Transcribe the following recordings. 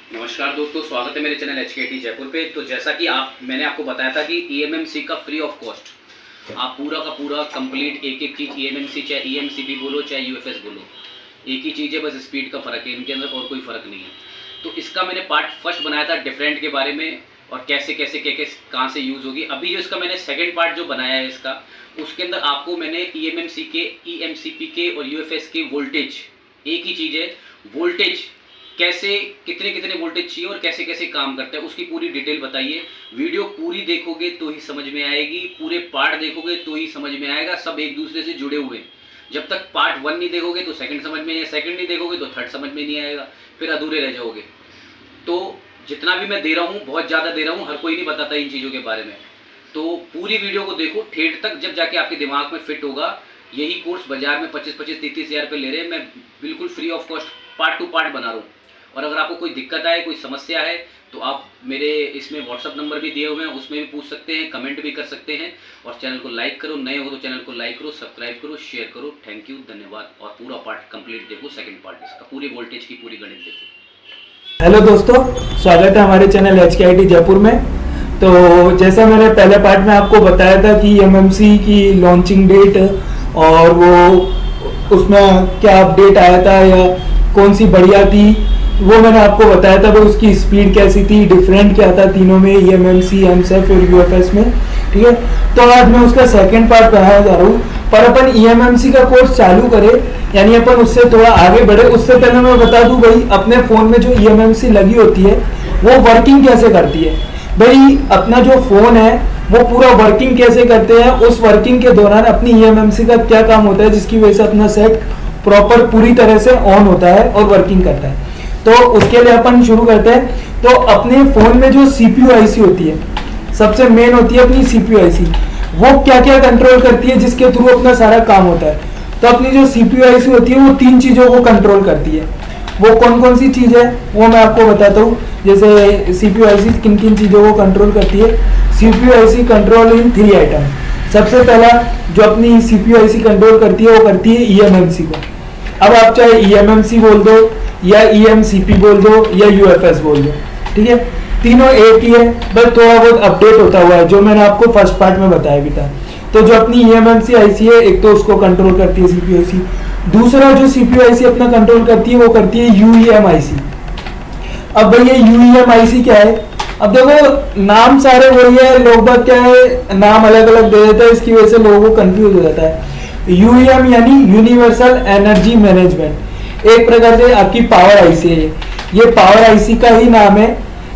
नमस्कार दोस्तों, स्वागत है मेरे चैनल HKT जयपुर पे। तो जैसा कि मैंने आपको बताया था कि EMMC का फ्री ऑफ कॉस्ट आप पूरा का पूरा कंप्लीट एक एक चीज़ EMMC चाहे EMCP बोलो चाहे UFS बोलो, एक ही चीज़ है, बस स्पीड का फ़र्क है, इनके अंदर और कोई फ़र्क नहीं है। तो इसका मैंने पार्ट फर्स्ट बनाया था डिफरेंट के बारे में और कैसे कैसे क्या कहाँ से यूज़ होगी। अभी जो इसका मैंने सेकेंड पार्ट जो बनाया है इसका, उसके अंदर आपको मैंने EMMC के, EMCP के और UFS के वोल्टेज, एक ही चीज़ है वोल्टेज, कैसे कितने कितने वोल्टेज चाहिए और कैसे कैसे काम करता है उसकी पूरी डिटेल बताइए। वीडियो पूरी देखोगे तो ही समझ में आएगी, पूरे पार्ट देखोगे तो ही समझ में आएगा, सब एक दूसरे से जुड़े हुए हैं। जब तक पार्ट 1 नहीं देखोगे तो सेकंड समझ में नहीं, सेकंड नहीं देखोगे तो थर्ड समझ में नहीं आएगा, फिर अधूरे रह जाओगे। तो जितना भी मैं दे रहा हूँ बहुत ज़्यादा दे रहा हूँ, हर कोई नहीं बताता इन चीज़ों के बारे में। तो पूरी वीडियो को देखो ठेठ तक, जब जाके आपके दिमाग में फिट होगा। यही कोर्स बाजार में 25-25, 30-30 हज़ार रुपये ले रहे हैं, मैं बिल्कुल free of cost part two part बना रहा हूँ। और अगर आपको कोई दिक्कत आए, कोई समस्या है, तो आप मेरे इसमें व्हाट्सअप नंबर भी दिए हुए हैं, उसमें भी पूछ सकते हैं, कमेंट भी कर सकते हैं। और चैनल को लाइक करो, नए हो तो चैनल को लाइक करो, सब्सक्राइब करो, शेयर करो। थैंक यू, धन्यवाद। और पूरा पार्ट कंप्लीट देखो, सेकंड पार्ट इसका, पूरी वोल्टेज की पूरी गणित देखो। हेलो दोस्तों, स्वागत है हमारे चैनल HKT जयपुर में। तो जैसा मैंने पहले पार्ट में आपको बताया था कि EMMC की लॉन्चिंग डेट और वो उसमें क्या अपडेट आया था या कौन सी बढ़िया थी, वो मैंने आपको बताया था। वो उसकी स्पीड कैसी थी, डिफरेंट क्या था तीनों में, EMMC, MCF और UFS में। ठीक है, तो आज मैं उसका सेकंड पार्ट बनाया जा रहा हूँ। पर अपन EMMC का कोर्स चालू करें, यानी अपन उससे थोड़ा आगे बढ़े, उससे पहले मैं बता दूं भाई, अपने फ़ोन में जो EMMC लगी होती है वो वर्किंग कैसे करती है। भाई अपना जो फ़ोन है वो पूरा वर्किंग कैसे करते हैं, उस वर्किंग के दौरान अपनी EMMC का क्या काम होता है जिसकी वजह से अपना सेट प्रॉपर पूरी तरह से ऑन होता है और वर्किंग करता है। तो उसके लिए अपन शुरू करते हैं। तो अपने फ़ोन में जो CPU IC होती है, सबसे मेन होती है अपनी CPU IC, वो क्या क्या कंट्रोल करती है जिसके थ्रू अपना सारा काम होता है। तो अपनी जो CPU IC होती है वो 3 चीज़ों को कंट्रोल करती है। वो कौन कौन सी चीज़ है वो मैं आपको बताता हूँ। जैसे CPU IC किन किन चीज़ों को कंट्रोल करती है। CPU IC कंट्रोल इन 3 आइटम। सबसे पहला जो अपनी CPU IC कंट्रोल करती है वो करती है EMMC को। अब आप चाहे EMMC बोल दो या EMCP बोल दो या UFS बोल दो, ठीक है, तीनों एक ही है, बस थोड़ा बहुत अपडेट होता हुआ है जो मैंने आपको फर्स्ट पार्ट में बताया भी था। तो जो अपनी EMMC IC है, एक तो उसको कंट्रोल करती है CPU IC। दूसरा जो CPU IC अपना कंट्रोल करती है वो करती है UEM IC। अब भाई ये UEM IC क्या है, अब देखो नाम सारे वही है, लोग बात क्या है नाम अलग अलग दे देते हैं, इसकी वजह से लोगों को कंफ्यूज हो जाता है। UEM यानी यूनिवर्सल एनर्जी मैनेजमेंट, एक प्रकार से आपकी पावर IC है। ये पावर IC का ही नाम है,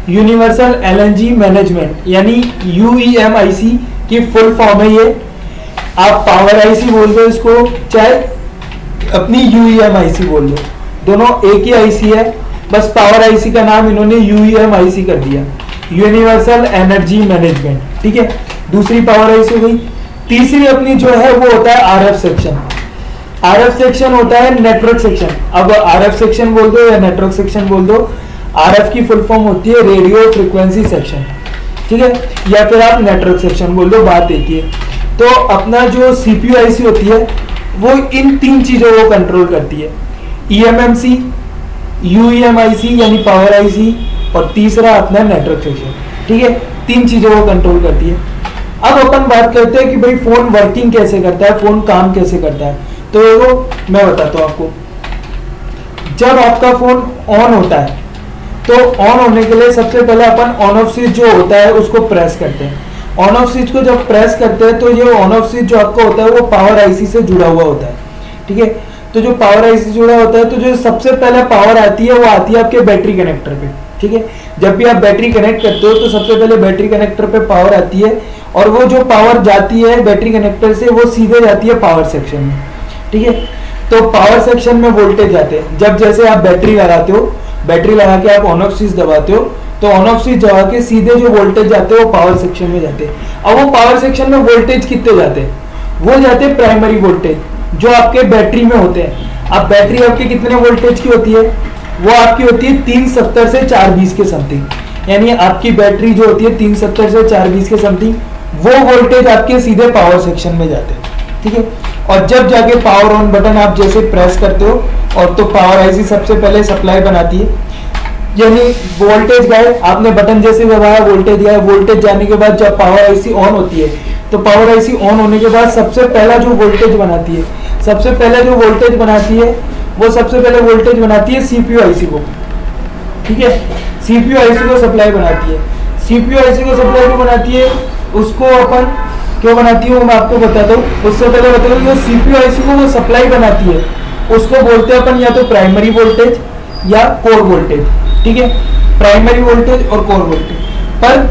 यूनिवर्सल एनर्जी मैनेजमेंट, यानी UEM IC की फुल फॉर्म है ये। आप पावर IC बोल दो इसको, चाहे अपनी UEM IC बोल दो, दोनों एक ही IC है, बस पावर IC का नाम इन्होंने UEM IC कर दिया, यूनिवर्सल एनर्जी मैनेजमेंट। ठीक है, दूसरी पावर IC हो गई। तीसरी अपनी जो है वो होता है RF सेक्शन। RF सेक्शन होता है नेटवर्क सेक्शन। अब RF सेक्शन बोल दो या नेटवर्क सेक्शन बोल दो, RF की फुल फॉर्म होती है रेडियो फ्रीक्वेंसी सेक्शन, ठीक है, या फिर आप नेटवर्क सेक्शन बोल दो, बात एक ही है। तो अपना जो CPU IC होती है वो इन 3 चीजों को कंट्रोल करती है, EMMC, UEM IC यानी पावर IC, और तीसरा अपना नेटवर्क सेक्शन। ठीक है, 3 चीजों को कंट्रोल करती है। अब अपन बात करते हैं कि भाई फोन वर्किंग कैसे करता है, फोन काम कैसे करता है। तो वो मैं बताता हूँ आपको। जब आपका फोन ऑन होता है तो ऑन होने के लिए सबसे पहले अपन ऑन ऑफ स्विच जो होता है उसको प्रेस करते हैं। ऑन ऑफ स्विच को जब प्रेस करते हैं तो ये ऑन ऑफ स्विच जो आपका होता है वो पावर IC से जुड़ा हुआ होता है। ठीक है, तो जो पावर IC से जुड़ा होता है, तो जो सबसे पहले पावर आती है वो आती है आपके बैटरी कनेक्टर पे। ठीक है, जब भी आप बैटरी कनेक्ट करते हो तो सबसे पहले बैटरी कनेक्टर पे पावर आती है, और वो जो पावर जाती है बैटरी कनेक्टर से वो सीधे जाती है पावर सेक्शन में। ठीक है, तो पावर सेक्शन में वोल्टेज जाते हैं। जब जैसे आप बैटरी लगाते हो, बैटरी लगा के आप ऑन ऑफ स्विच दबाते हो, तो ऑन ऑफ स्विच दबा के सीधे जो वोल्टेज जाते हैं वो पावर सेक्शन में जाते हैं। अब वो पावर सेक्शन में वोल्टेज कितने जाते हैं, वो जाते हैं प्राइमरी वोल्टेज जो आपके बैटरी में होते हैं। अब बैटरी आपकी कितने वोल्टेज की होती है, वो आपकी होती है 370 से 420 के समथिंग, यानी आपकी बैटरी जो होती है 370 से 420 के समथिंग, वो वोल्टेज आपके सीधे पावर सेक्शन में जाते हैं। ठीक है, और जब जाके पावर ऑन बटन आप जैसे प्रेस करते हो, और तो पावर IC सबसे पहले सप्लाई बनाती है, यानी वोल्टेज गए, आपने बटन जैसे दबाया वोल्टेज गया, वोल्टेज जाने के बाद जब पावर आईसी ऑन होती है तो पावर आईसी ऑन होने के बाद सबसे पहला जो वोल्टेज बनाती है, सबसे पहले जो वोल्टेज बनाती है वो सबसे पहले वोल्टेज बनाती है सीपीयू आईसी को, ठीक है। सीपीयू आईसी को सप्लाई बनाती है, सीपीयू आईसी को सप्लाई को बनाती है, उसको अपन क्यों बनाती है वो मैं आपको बताता हूँ। उससे पहले बता दूँ, सीपीयू आईसी को वो सप्लाई बनाती है उसको बोलते हैं अपन या तो प्राइमरी वोल्टेज या कोर वोल्टेज, ठीक है। प्राइमरी वोल्टेज और कोर वोल्टेज पर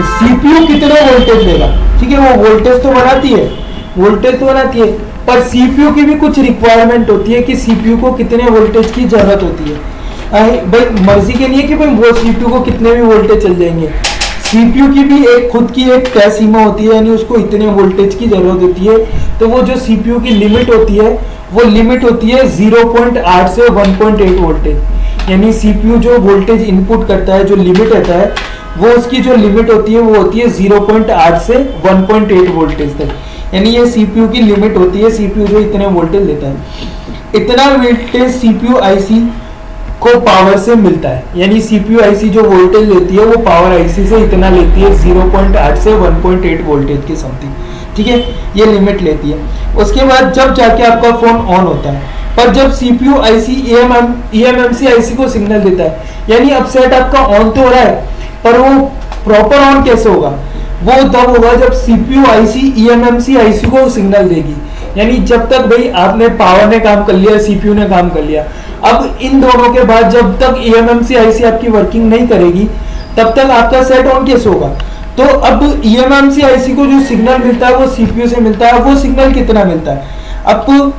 सीपीयू कितने वोल्टेज देगा, ठीक है। वो वोल्टेज तो बनाती है, वोल्टेज तो बनाती है, पर सीपीयू की भी कुछ रिक्वायरमेंट होती है कि सीपीयू को कितने वोल्टेज की जरूरत होती है। भाई मर्जी के नहीं है कि भाई वो सीपीयू को कितने भी वोल्टेज चल जाएंगे, सीपीयू की भी एक खुद की एक तय सीमा होती है, यानी उसको इतने वोल्टेज की जरूरत होती है। तो वो जो सीपीयू की लिमिट होती है वो लिमिट होती है 0.8 से 1.8 वोल्टेज, यानी सीपीयू जो वोल्टेज इनपुट करता है, जो लिमिट रहता है, वो उसकी जो लिमिट होती है वो होती है 0.8 से 1.8 वोल्टेज तक, यानी ये सीपीयू की लिमिट होती है। सीपीयू जो इतने वोल्टेज लेता है, इतना वोल्टेज सीपीयू आईसी को पावर से मिलता है, यानी सीपीयू आईसी जो वोल्टेज लेती है वो पावर आईसी से इतना लेती है 0.8 से 1.8 वोल्टेज की समथिंग, ठीक है। ये लिमिट लेती है। उसके बाद जब जाके आपका फोन ऑन होता है, पर जब सीपीयू आईसी ईएमएमसी आईसी को सिग्नल देता है, यानी अब सेट आपका ऑन तो हो रहा है पर वो प्रॉपर ऑन कैसे होगा, वो तब होगा जब सीपीयू आईसी ईएमएमसी आईसी को सिग्नल देगी, यानी जब तक भाई आपने पावर ने काम कर लिया, सीपीयू ने काम कर लिया, अब इन दोनों के बाद जब तक ईएमएमसी आईसी आपकी वर्किंग नहीं करेगी तब तक आपका सेट ऑन कैसे होगा। तो अब ईएमएमसी आईसी को जो सिग्नल मिलता है वो सीपीयू से मिलता है, वो सिग्नल कितना मिलता है। अब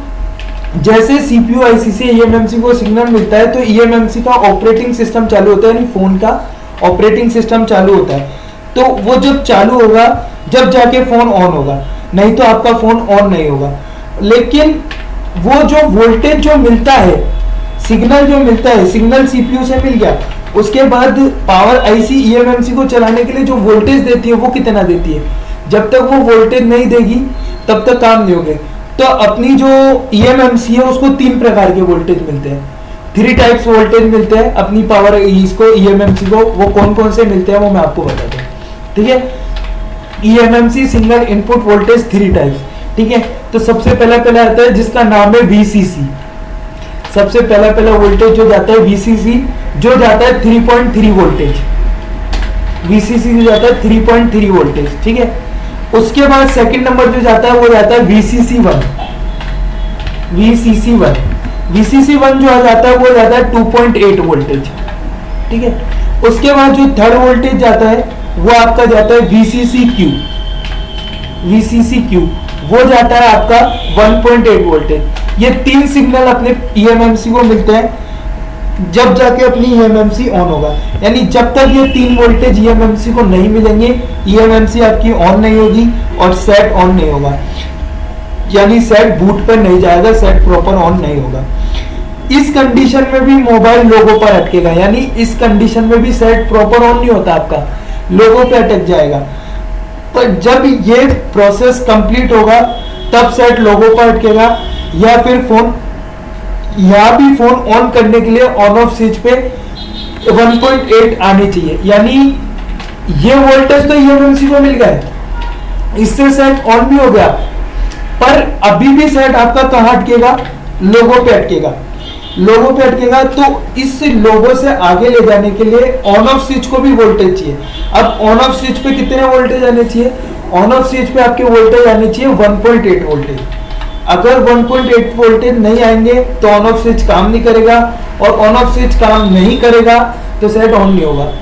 जैसे सीपीयू आईसी से ईएमएमसी को सिग्नल मिलता है तो ईएमएमसी का ऑपरेटिंग सिस्टम चालू होता है, यानी फोन का ऑपरेटिंग सिस्टम चालू होता है। तो वो जब चालू होगा जब जाके फोन ऑन होगा, नहीं तो आपका फोन ऑन नहीं होगा। लेकिन वो जो वोल्टेज जो मिलता है, सिग्नल जो मिलता है, सिग्नल सीपीयू से मिल गया, उसके बाद पावर आईसी ईएमएमसी को चलाने के लिए जो वोल्टेज देती है वो कितना देती है। जब तक वो वोल्टेज नहीं देगी तब तक काम नहीं होगा। तो अपनी जो ईएमएमसी है उसको 3 प्रकार के वोल्टेज मिलते हैं, 3 टाइप्स वोल्टेज मिलते हैं अपनी पावर इसको ईएमएमसी को। वो कौन कौन से मिलते हैं वो मैं आपको बताता हूँ, ठीक है। EMMC single input voltage 3 types, ठीक है। तो सबसे पहला आता है जिसका नाम है वीसीसी। सबसे पहला वोल्टेज जो जाता है वीसीसी, जो जाता है 3.3 वोल्टेज, वीसीसी जो जाता है 3.3 वोल्टेज, ठीक है। उसके बाद सेकंड नंबर जो जाता है वो जाता है वीसीसी1। वीसीसी1 जो आ जाता है वो जाता है 2.8 वोल्टेज, ठीक है। उसके बाद जो थर्ड वोल्टेज जाता है वो आपका जाता है वीसीसी क्यू, वो जाता है आपका 1.8 वोल्टेज। ये 3 सिग्नल अपने ईएमएमसी को मिलते हैं जब जाके अपनी ईएमएमसी ऑन होगा, यानी जब तक ये 3 वोल्टेज ईएमएमसी को नहीं मिलेंगे ईएमएमसी आपकी ऑन नहीं होगी और सेट ऑन नहीं होगा, यानी सेट बूट पर नहीं जाएगा, सेट प्रॉपर ऑन नहीं होगा। इस कंडीशन में भी मोबाइल लोगो पर अटकेगा, यानी इस कंडीशन में भी सेट प्रॉपर ऑन नहीं होता, आपका लोगो पे अटक जाएगा। पर जब ये प्रोसेस कंप्लीट होगा तब सेट लोगो पर अटकेगा, या फिर फोन यहाँ भी फोन ऑन करने के लिए ऑन ऑफ स्विच पे 1.8 आने चाहिए, यानी ये वोल्टेज तो ईएमएमसी को मिल गया, इससे सेट ऑन भी हो गया, पर अभी भी सेट आपका कहाँ अटकेगा, लोगो पे अटकेगा। लोगो पे अटकेगा तो इस लोगो से आगे ले जाने के लिए ऑन ऑफ स्विच को भी वोल्टेज चाहिए। अब ऑन ऑफ स्विच पे कितने वोल्टेज आने चाहिए, ऑन ऑफ स्विच पे आपके वोल्टेज आने चाहिए 1.8 वोल्टेज। अगर 1.8 वोल्टेज नहीं आएंगे तो ऑन ऑफ स्विच काम नहीं करेगा, और ऑन ऑफ स्विच काम नहीं करेगा तो सेट ऑन नहीं होगा।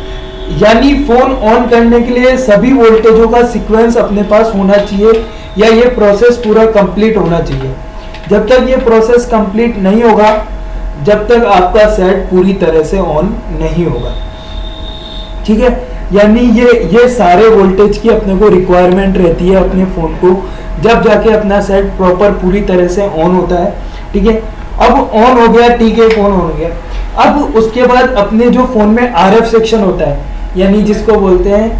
यानी फोन ऑन करने के लिए सभी वोल्टेजों का सीक्वेंस अपने पास होना चाहिए, या ये प्रोसेस पूरा कंप्लीट होना चाहिए। जब तक ये प्रोसेस कंप्लीट नहीं होगा जब तक आपका सेट पूरी तरह से ऑन नहीं होगा, ठीक है। यानी ये सारे वोल्टेज की अपने को रिक्वायरमेंट रहती है अपने फोन को, जब जाके अपना सेट प्रॉपर पूरी तरह से ऑन होता है, ठीक है। अब ऑन हो गया, ठीक है, फोन ऑन हो गया। अब उसके बाद अपने जो फोन में आरएफ सेक्शन होता है, यानी जिसको बोलते हैं,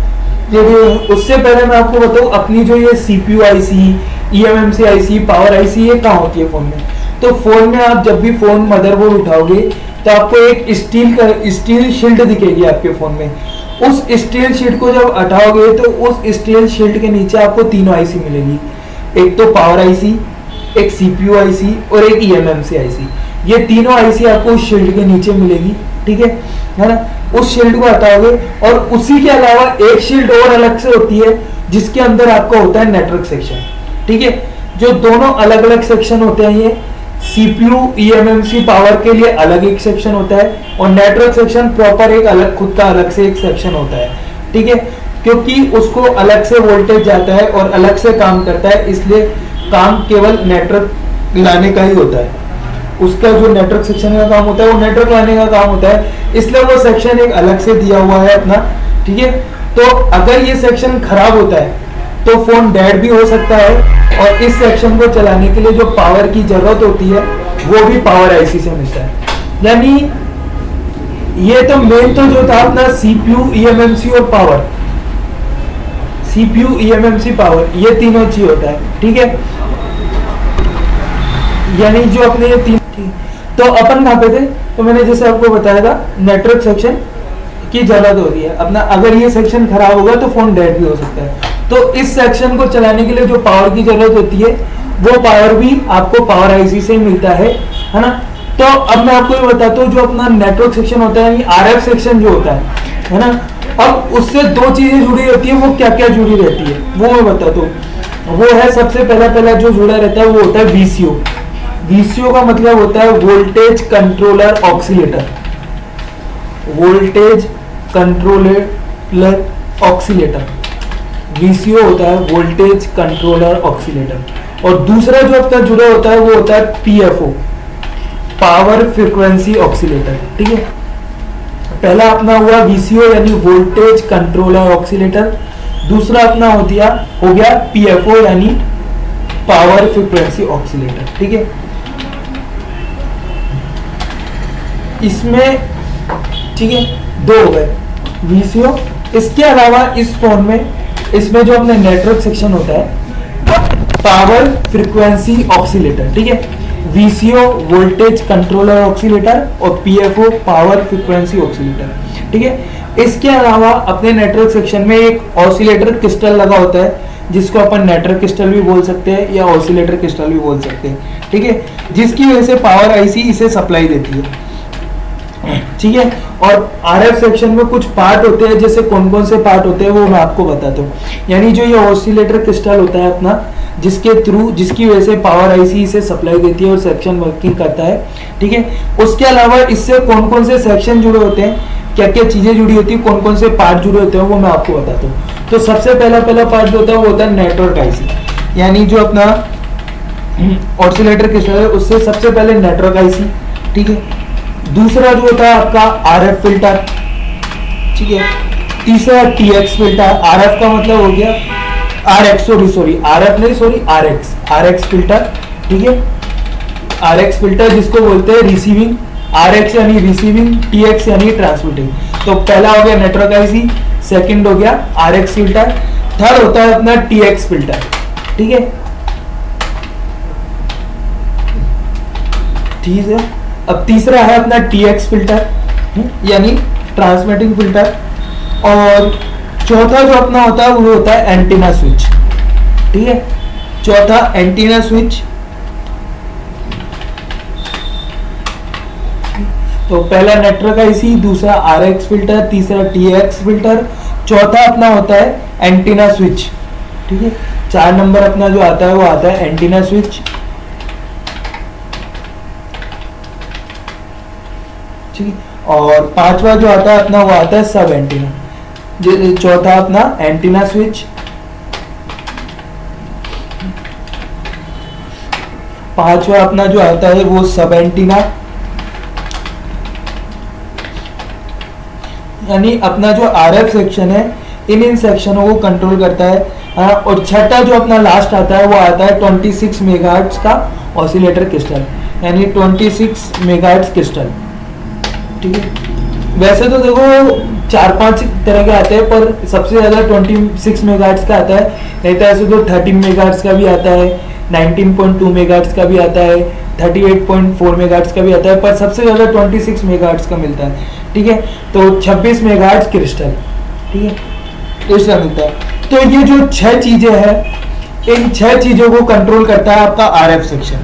उससे पहले मैं आपको बताऊं अपनी जो ये CPU IC, eMMC IC, power IC, ये कहाँ होती है फोन में। तो फोन में आप जब भी फोन मदरबोर्ड उठाओगे तो आपको एक स्टील शील्ड दिखेगी आपके फोन में। उस स्टील शील्ड को जब हटाओगे तो उस स्टील शील्ड के नीचे आपको तीनों आईसी मिलेगी, एक तो पावर आईसी, एक सीपीयू आईसी और एक ईएमएमसी आईसी। ये तीनों आईसी आपको उस शील्ड के नीचे मिलेगी, ठीक है ना। उस शील्ड को हटाओगे और उसी के अलावा एक शील्ड और अलग से होती है जिसके अंदर आपका होता है नेटवर्क सेक्शन, ठीक है। जो दोनों अलग अलग सेक्शन होते हैं, ये सीपीयू ईएमएमसी पावर के लिए अलग एक सेक्शन होता है और नेटवर्क सेक्शन प्रॉपर एक अलग खुद का अलग से एक सेक्शन होता है, ठीक है। क्योंकि उसको अलग से वोल्टेज जाता है और अलग से काम करता है, इसलिए काम केवल नेटवर्क लाने का ही होता है। उसका जो नेटवर्क सेक्शन का काम होता है वो नेटवर्क लाने का काम होता है, इसलिए वो सेक्शन एक अलग से दिया हुआ है अपना, ठीक है। तो अगर ये सेक्शन खराब होता है तो फोन डेड भी हो सकता है और इस सेक्शन को चलाने के लिए जो पावर की जरूरत होती है वो भी पावर आईसी से मिलता है। यानी ये तो मेन तो जो था अपना सीपीयू ईएमएमसी और पावर, सीपीयू ईएमएमसी पावर, ये तीनों चीज होता है, ठीक है। यानी जो अपने ये तीन, तो अपन कहाँ पे थे, तो मैंने जैसे आपको बताया था नेटवर्क सेक्शन की जरूरत होती है अपना। अगर ये सेक्शन खराब होगा तो फोन डेड भी हो सकता है। तो इस सेक्शन को चलाने के लिए जो पावर की जरूरत होती है वो पावर भी आपको पावर आईसी से मिलता है ना। तो अब मैं आपको ये बताता हूँ जो अपना नेटवर्क सेक्शन होता है, आरएफ सेक्शन जो होता है ना, अब उससे दो चीजें जुड़ी रहती है। वो क्या क्या जुड़ी रहती है वो मैं बताता हूँ। वो है सबसे पहला जो जुड़ा रहता है वो होता है वीसीओ। वीसीओ का मतलब होता है voltage controller oscillator, voltage controller oscillator, VCO होता है वोल्टेज कंट्रोलर ऑक्सीलेटर। और दूसरा जो आपका जुड़ा होता है वो होता है पीएफओ, पावर फ्रीक्वेंसी ऑक्सीलेटर, ठीक है। पहला अपना हुआ वीसीओ यानी वोल्टेज कंट्रोलर ऑक्सीलेटर, दूसरा अपना हो गया पीएफओ यानी पावर फ्रीक्वेंसी ऑक्सीलेटर, ठीक है। इसमें ठीक है दो हो गए वीसीओ। इसके अलावा इस फोन में इसमें जो अपने नेटवर्क सेक्शन होता है पावर फ्रीक्वेंसी ऑक्सीलेटर, ठीक है। वीसीओ वोल्टेज कंट्रोलर ऑक्सीलेटर और पीएफओ पावर फ्रीक्वेंसी ऑक्सीलेटर, ठीक है। इसके अलावा अपने नेटवर्क सेक्शन में एक ऑसिलेटर क्रिस्टल लगा होता है जिसको अपन नेटवर्क क्रिस्टल भी बोल सकते हैं या ऑसिलेटर क्रिस्टल भी बोल सकते हैं, ठीक है। जिसकी वजह से पावर आईसी इसे सप्लाई देती है, ठीक है। और आरएफ सेक्शन में कुछ पार्ट होते हैं, जैसे कौन कौन से पार्ट होते हैं वो मैं आपको बताता हूँ। यानी जो ये ऑसिलेटर क्रिस्टल होता है अपना, जिसके थ्रू जिसकी वजह से पावर आईसी इसे सप्लाई देती है और सेक्शन वर्किंग करता है, ठीक है। उसके अलावा इससे कौन कौन से सेक्शन जुड़े होते हैं, क्या क्या चीजें जुड़ी होती है, कौन कौन से पार्ट जुड़े होते हैं वो मैं आपको बताता हूँ। तो सबसे पहला पार्ट जो होता है वो होता है नेटवर्क आईसी, यानी जो अपना ऑसिलेटर क्रिस्टल है उससे सबसे पहले नेटवर्क आईसी, ठीक है। दूसरा जो होता है आपका आरएफ फिल्टर, ठीक है। तीसरा टीएक्स फिल्टर, आरएफ का मतलब हो गया आरएक्स, आरएक्स फिल्टर, ठीक है। आरएक्स फिल्टर जिसको बोलते हैं रिसीविंग, आरएक्स यानी रिसीविंग, टीएक्स यानी ट्रांसमिटिंग। तो पहला हो गया नेटवर्क आईसी, सेकंड हो गया आरएक्स फिल्टर, थर्ड होता है अपना टीएक्स फिल्टर, ठीक है। ठीक है, अब तीसरा है अपना टीएक्स फिल्टर यानी ट्रांसमिटिंग फिल्टर, और चौथा जो अपना होता है वो होता है एंटीना स्विच, ठीक है। चौथा एंटीना स्विच। तो पहला नेटवर्क आईसी, दूसरा आरएक्स फिल्टर, तीसरा टीएक्स फिल्टर, चौथा अपना होता है एंटीना स्विच, ठीक है। 4 नंबर अपना जो आता है वो आता है एंटीना स्विच, ठीक है। और 5वां जो आता है अपना वो आता है सब एंटीना। चौथा अपना एंटीना स्विच, 5वां अपना जो आता है वो सब एंटीना, यानी अपना जो आरएफ सेक्शन है इन सेक्शनों को कंट्रोल करता है। और छठा जो अपना लास्ट आता है वो आता है 26 मेगाहर्ट्ज का ऑसिलेटर क्रिस्टल, यानी 26 मेगाहर्ट्ज क्रिस्टल, ठीक है। वैसे तो देखो 4-5 तरह के आते हैं, पर सबसे ज्यादा 26 मेगाहर्ट्ज का आता है, नहीं तो ऐसे तो 13 मेगाहर्ट्ज का भी आता है, 19.2 मेगाहर्ट्ज का भी आता है, 38.4 मेगाहर्ट्ज का भी आता है, पर सबसे ज़्यादा 26 मेगाहर्ट्ज का मिलता है, ठीक है। तो 26 मेगाहर्ट्ज क्रिस्टल, ठीक है, क्रिस्टल मिलता है। तो ये जो 6 चीज़ें हैं, इन 6 चीज़ों को कंट्रोल करता है आपका RF सेक्शन,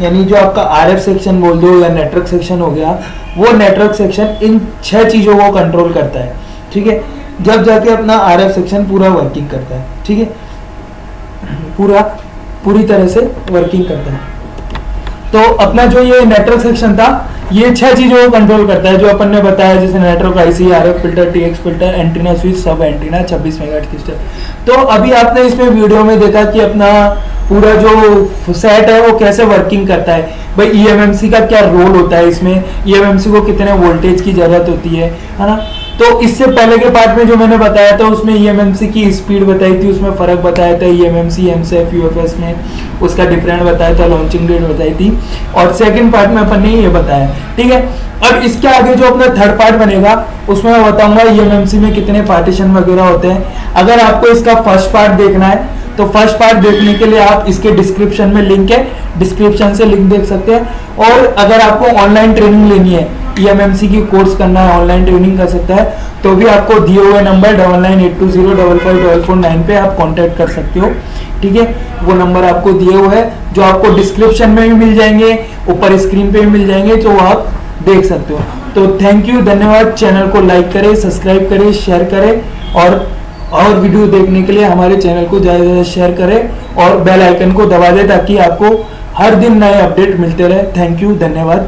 यानी जो आपका RF सेक्शन बोल दो या नेटवर्क सेक्शन हो गया, वो नेटवर्क सेक्शन इन 6 चीज़ों को कंट्रोल करता है, ठीक है। जब जाके अपना RF सेक्शन पूरा वर्किंग करता है, ठीक है, पूरी तरह से वर्किंग करता है। तो अपना जो ये नेटवर्क सेक्शन था, ये 6 चीज़ों को कंट्रोल करता है जो अपन ने बताया, जैसे network IC, RF filter, TX filter, antenna switch, सब एंटीना, 26 मेगाहर्ट्ज क्रिस्टल। तो अभी आपने इसमें वीडियो में देखा कि अपना पूरा जो सेट है वो कैसे वर्किंग करता है, भाई EMMC का क्या रोल होता है इसमें, EMMC को कितने वोल्टेज की जरूरत होती है ना। तो इससे पहले के पार्ट में जो मैंने बताया था उसमें EMMC की स्पीड बताई थी, उसमें फ़र्क बताया था, EMMC, MCF, UFS में उसका डिफरेंट बताया था, लॉन्चिंग डेट बताई थी, और सेकंड पार्ट में अपन ने ये बताया, ठीक है। अब इसके आगे जो अपना थर्ड पार्ट बनेगा उसमें मैं बताऊंगा EMMC में कितने पार्टीशन वगैरह होते हैं। अगर आपको इसका फर्स्ट पार्ट देखना है तो फर्स्ट पार्ट देखने के लिए आप इसके डिस्क्रिप्शन में लिंक है, डिस्क्रिप्शन से लिंक देख सकते हैं। और अगर आपको ऑनलाइन ट्रेनिंग लेनी है, EMMC की कोर्स करना है, ऑनलाइन ट्रेनिंग कर सकता है, तो भी आपको दिए हुए नंबर 9982055449 पे आप कांटेक्ट कर सकते हो, ठीक है। वो नंबर आपको दिए हुए हैं, जो आपको डिस्क्रिप्शन में भी मिल जाएंगे, ऊपर स्क्रीन पे भी मिल जाएंगे, तो आप देख सकते हो। तो थैंक यू, धन्यवाद। चैनल को लाइक करें, सब्सक्राइब करें, शेयर करें, और वीडियो देखने के लिए हमारे चैनल को ज़्यादा से ज़्यादा शेयर करें और बेल आइकन को दबा दें ताकि आपको हर दिन नए अपडेट मिलते रहे। थैंक यू, धन्यवाद।